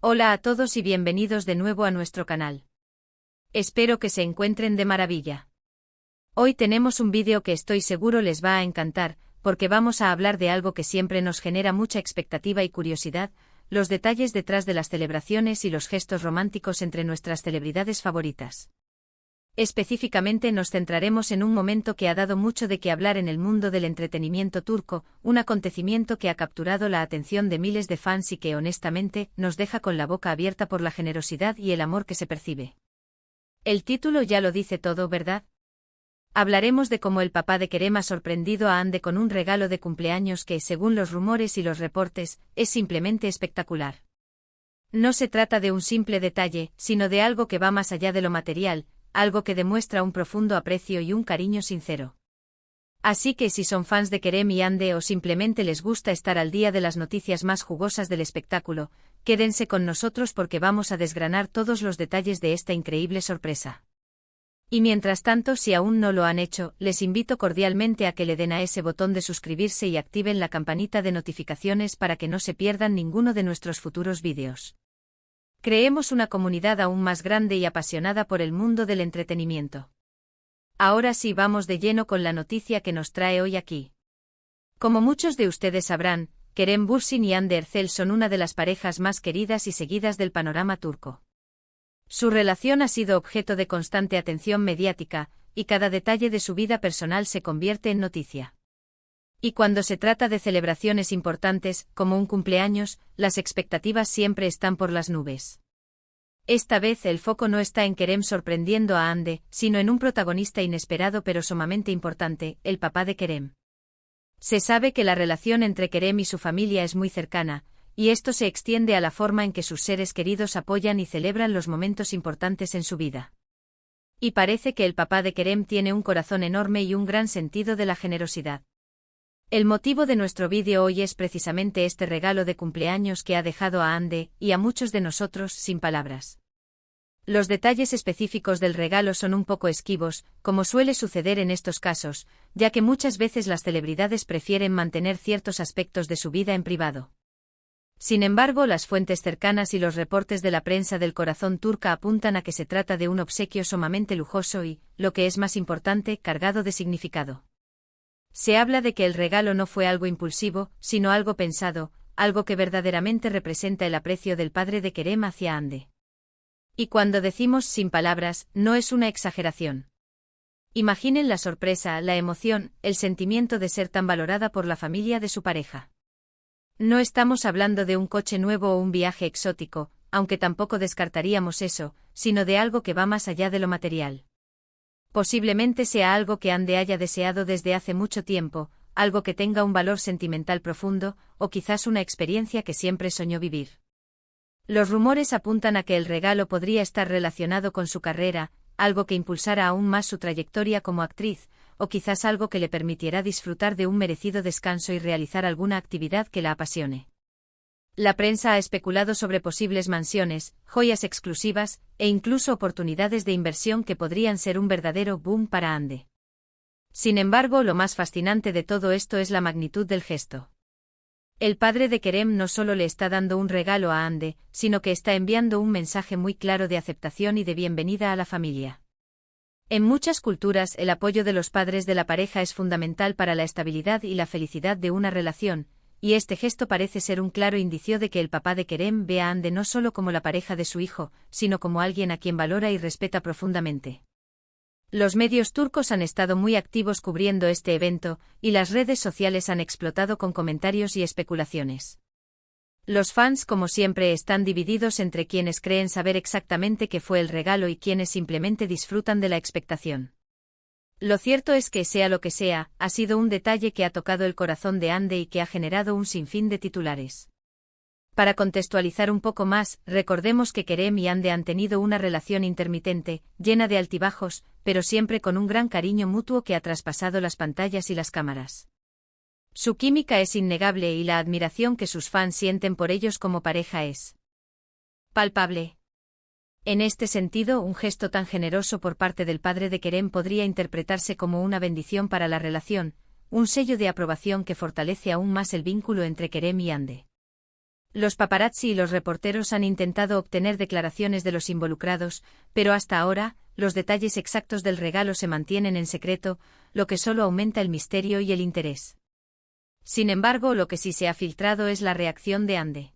Hola a todos y bienvenidos de nuevo a nuestro canal. Espero que se encuentren de maravilla. Hoy tenemos un vídeo que estoy seguro les va a encantar, porque vamos a hablar de algo que siempre nos genera mucha expectativa y curiosidad, los detalles detrás de las celebraciones y los gestos románticos entre nuestras celebridades favoritas. Específicamente nos centraremos en un momento que ha dado mucho de qué hablar en el mundo del entretenimiento turco, un acontecimiento que ha capturado la atención de miles de fans y que honestamente nos deja con la boca abierta por la generosidad y el amor que se percibe. El título ya lo dice todo, ¿verdad? Hablaremos de cómo el papá de Kerem ha sorprendido a Hande con un regalo de cumpleaños que, según los rumores y los reportes, es simplemente espectacular. No se trata de un simple detalle, sino de algo que va más allá de lo material, algo que demuestra un profundo aprecio y un cariño sincero. Así que si son fans de Kerem y Hande o simplemente les gusta estar al día de las noticias más jugosas del espectáculo, quédense con nosotros porque vamos a desgranar todos los detalles de esta increíble sorpresa. Y mientras tanto, si aún no lo han hecho, les invito cordialmente a que le den a ese botón de suscribirse y activen la campanita de notificaciones para que no se pierdan ninguno de nuestros futuros vídeos. Creemos una comunidad aún más grande y apasionada por el mundo del entretenimiento. Ahora sí, vamos de lleno con la noticia que nos trae hoy aquí. Como muchos de ustedes sabrán, Kerem Bürsin y Hande Erçel son una de las parejas más queridas y seguidas del panorama turco. Su relación ha sido objeto de constante atención mediática, y cada detalle de su vida personal se convierte en noticia. Y cuando se trata de celebraciones importantes, como un cumpleaños, las expectativas siempre están por las nubes. Esta vez el foco no está en Kerem sorprendiendo a Hande, sino en un protagonista inesperado pero sumamente importante, el papá de Kerem. Se sabe que la relación entre Kerem y su familia es muy cercana, y esto se extiende a la forma en que sus seres queridos apoyan y celebran los momentos importantes en su vida. Y parece que el papá de Kerem tiene un corazón enorme y un gran sentido de la generosidad. El motivo de nuestro vídeo hoy es precisamente este regalo de cumpleaños que ha dejado a Hande, y a muchos de nosotros, sin palabras. Los detalles específicos del regalo son un poco esquivos, como suele suceder en estos casos, ya que muchas veces las celebridades prefieren mantener ciertos aspectos de su vida en privado. Sin embargo, las fuentes cercanas y los reportes de la prensa del corazón turca apuntan a que se trata de un obsequio sumamente lujoso y, lo que es más importante, cargado de significado. Se habla de que el regalo no fue algo impulsivo, sino algo pensado, algo que verdaderamente representa el aprecio del padre de Kerem hacia Hande. Y cuando decimos sin palabras, no es una exageración. Imaginen la sorpresa, la emoción, el sentimiento de ser tan valorada por la familia de su pareja. No estamos hablando de un coche nuevo o un viaje exótico, aunque tampoco descartaríamos eso, sino de algo que va más allá de lo material. Posiblemente sea algo que Hande haya deseado desde hace mucho tiempo, algo que tenga un valor sentimental profundo, o quizás una experiencia que siempre soñó vivir. Los rumores apuntan a que el regalo podría estar relacionado con su carrera, algo que impulsara aún más su trayectoria como actriz, o quizás algo que le permitiera disfrutar de un merecido descanso y realizar alguna actividad que la apasione. La prensa ha especulado sobre posibles mansiones, joyas exclusivas, e incluso oportunidades de inversión que podrían ser un verdadero boom para Hande. Sin embargo, lo más fascinante de todo esto es la magnitud del gesto. El padre de Kerem no solo le está dando un regalo a Hande, sino que está enviando un mensaje muy claro de aceptación y de bienvenida a la familia. En muchas culturas, el apoyo de los padres de la pareja es fundamental para la estabilidad y la felicidad de una relación, y este gesto parece ser un claro indicio de que el papá de Kerem ve a Hande no solo como la pareja de su hijo, sino como alguien a quien valora y respeta profundamente. Los medios turcos han estado muy activos cubriendo este evento, y las redes sociales han explotado con comentarios y especulaciones. Los fans, como siempre, están divididos entre quienes creen saber exactamente qué fue el regalo y quienes simplemente disfrutan de la expectación. Lo cierto es que, sea lo que sea, ha sido un detalle que ha tocado el corazón de Hande y que ha generado un sinfín de titulares. Para contextualizar un poco más, recordemos que Kerem y Hande han tenido una relación intermitente, llena de altibajos, pero siempre con un gran cariño mutuo que ha traspasado las pantallas y las cámaras. Su química es innegable y la admiración que sus fans sienten por ellos como pareja es palpable. En este sentido, un gesto tan generoso por parte del padre de Kerem podría interpretarse como una bendición para la relación, un sello de aprobación que fortalece aún más el vínculo entre Kerem y Hande. Los paparazzi y los reporteros han intentado obtener declaraciones de los involucrados, pero hasta ahora, los detalles exactos del regalo se mantienen en secreto, lo que solo aumenta el misterio y el interés. Sin embargo, lo que sí se ha filtrado es la reacción de Ande.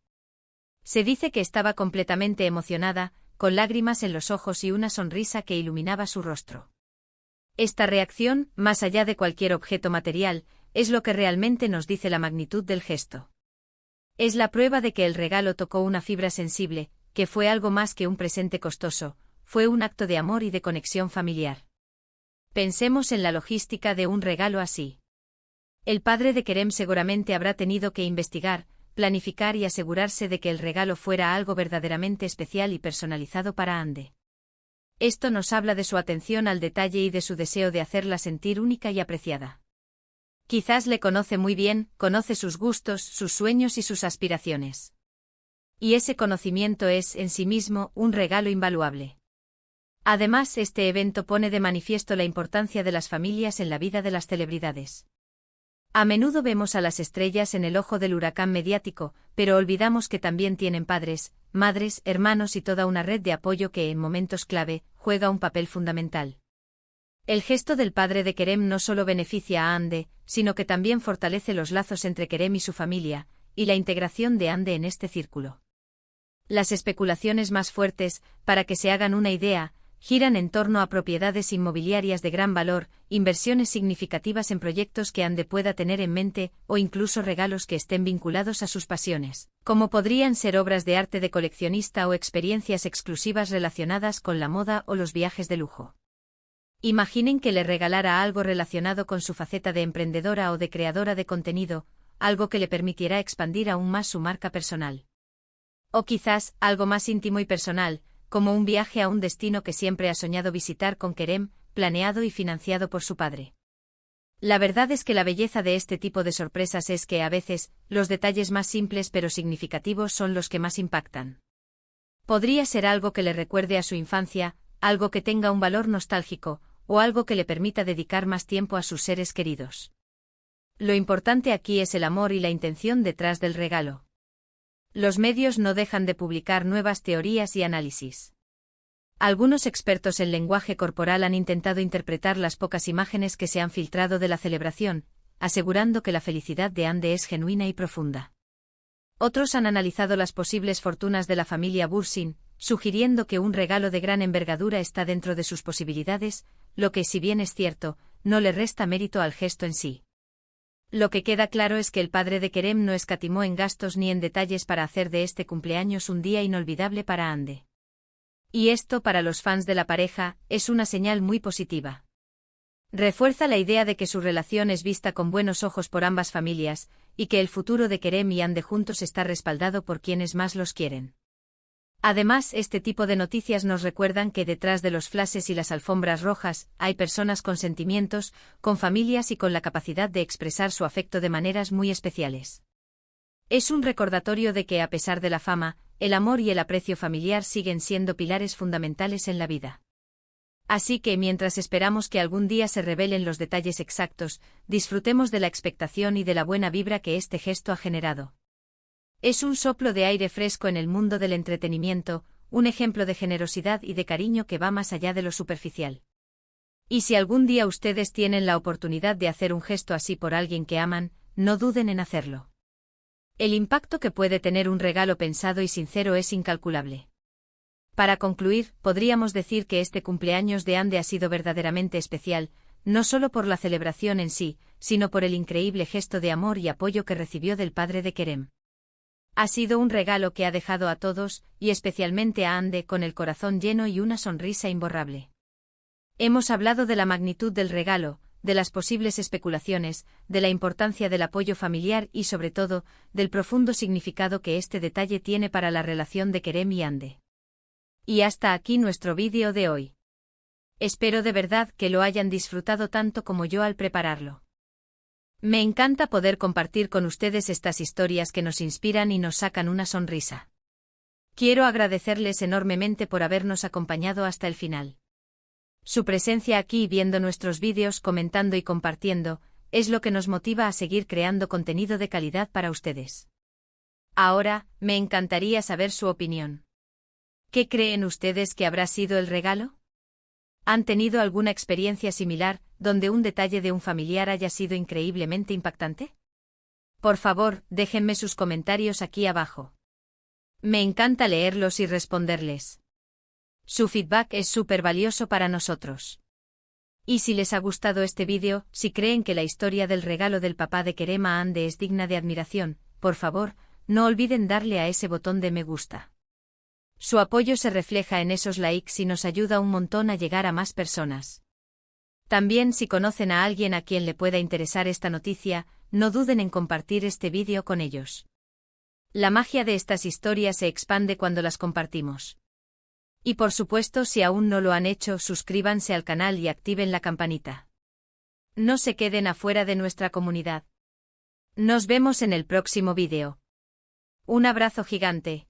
Se dice que estaba completamente emocionada, con lágrimas en los ojos y una sonrisa que iluminaba su rostro. Esta reacción, más allá de cualquier objeto material, es lo que realmente nos dice la magnitud del gesto. Es la prueba de que el regalo tocó una fibra sensible, que fue algo más que un presente costoso, fue un acto de amor y de conexión familiar. Pensemos en la logística de un regalo así. El padre de Kerem seguramente habrá tenido que investigar, planificar y asegurarse de que el regalo fuera algo verdaderamente especial y personalizado para Ande. Esto nos habla de su atención al detalle y de su deseo de hacerla sentir única y apreciada. Quizás le conoce muy bien, conoce sus gustos, sus sueños y sus aspiraciones. Y ese conocimiento es, en sí mismo, un regalo invaluable. Además, este evento pone de manifiesto la importancia de las familias en la vida de las celebridades. A menudo vemos a las estrellas en el ojo del huracán mediático, pero olvidamos que también tienen padres, madres, hermanos y toda una red de apoyo que, en momentos clave, juega un papel fundamental. El gesto del padre de Kerem no solo beneficia a Ande, sino que también fortalece los lazos entre Kerem y su familia, y la integración de Ande en este círculo. Las especulaciones más fuertes, para que se hagan una idea, giran en torno a propiedades inmobiliarias de gran valor, inversiones significativas en proyectos que Ande pueda tener en mente, o incluso regalos que estén vinculados a sus pasiones, como podrían ser obras de arte de coleccionista o experiencias exclusivas relacionadas con la moda o los viajes de lujo. Imaginen que le regalara algo relacionado con su faceta de emprendedora o de creadora de contenido, algo que le permitirá expandir aún más su marca personal. O quizás, algo más íntimo y personal, como un viaje a un destino que siempre ha soñado visitar con Kerem, planeado y financiado por su padre. La verdad es que la belleza de este tipo de sorpresas es que a veces, los detalles más simples pero significativos son los que más impactan. Podría ser algo que le recuerde a su infancia, algo que tenga un valor nostálgico, o algo que le permita dedicar más tiempo a sus seres queridos. Lo importante aquí es el amor y la intención detrás del regalo. Los medios no dejan de publicar nuevas teorías y análisis. Algunos expertos en lenguaje corporal han intentado interpretar las pocas imágenes que se han filtrado de la celebración, asegurando que la felicidad de Ande es genuina y profunda. Otros han analizado las posibles fortunas de la familia Bursin, sugiriendo que un regalo de gran envergadura está dentro de sus posibilidades, lo que, si bien es cierto, no le resta mérito al gesto en sí. Lo que queda claro es que el padre de Kerem no escatimó en gastos ni en detalles para hacer de este cumpleaños un día inolvidable para Ande. Y esto, para los fans de la pareja, es una señal muy positiva. Refuerza la idea de que su relación es vista con buenos ojos por ambas familias, y que el futuro de Kerem y Ande juntos está respaldado por quienes más los quieren. Además, este tipo de noticias nos recuerdan que detrás de los flashes y las alfombras rojas, hay personas con sentimientos, con familias y con la capacidad de expresar su afecto de maneras muy especiales. Es un recordatorio de que, a pesar de la fama, el amor y el aprecio familiar siguen siendo pilares fundamentales en la vida. Así que, mientras esperamos que algún día se revelen los detalles exactos, disfrutemos de la expectación y de la buena vibra que este gesto ha generado. Es un soplo de aire fresco en el mundo del entretenimiento, un ejemplo de generosidad y de cariño que va más allá de lo superficial. Y si algún día ustedes tienen la oportunidad de hacer un gesto así por alguien que aman, no duden en hacerlo. El impacto que puede tener un regalo pensado y sincero es incalculable. Para concluir, podríamos decir que este cumpleaños de Ande ha sido verdaderamente especial, no solo por la celebración en sí, sino por el increíble gesto de amor y apoyo que recibió del padre de Kerem. Ha sido un regalo que ha dejado a todos, y especialmente a Ande, con el corazón lleno y una sonrisa imborrable. Hemos hablado de la magnitud del regalo, de las posibles especulaciones, de la importancia del apoyo familiar y, sobre todo, del profundo significado que este detalle tiene para la relación de Kerem y Ande. Y hasta aquí nuestro vídeo de hoy. Espero de verdad que lo hayan disfrutado tanto como yo al prepararlo. Me encanta poder compartir con ustedes estas historias que nos inspiran y nos sacan una sonrisa. Quiero agradecerles enormemente por habernos acompañado hasta el final. Su presencia aquí viendo nuestros vídeos, comentando y compartiendo, es lo que nos motiva a seguir creando contenido de calidad para ustedes. Ahora, me encantaría saber su opinión. ¿Qué creen ustedes que habrá sido el regalo? ¿Han tenido alguna experiencia similar, donde un detalle de un familiar haya sido increíblemente impactante? Por favor, déjenme sus comentarios aquí abajo. Me encanta leerlos y responderles. Su feedback es súper valioso para nosotros. Y si les ha gustado este vídeo, si creen que la historia del regalo del papá de Kerema Ande es digna de admiración, por favor, no olviden darle a ese botón de me gusta. Su apoyo se refleja en esos likes y nos ayuda un montón a llegar a más personas. También si conocen a alguien a quien le pueda interesar esta noticia, no duden en compartir este vídeo con ellos. La magia de estas historias se expande cuando las compartimos. Y por supuesto, si aún no lo han hecho, suscríbanse al canal y activen la campanita. No se queden afuera de nuestra comunidad. Nos vemos en el próximo vídeo. Un abrazo gigante.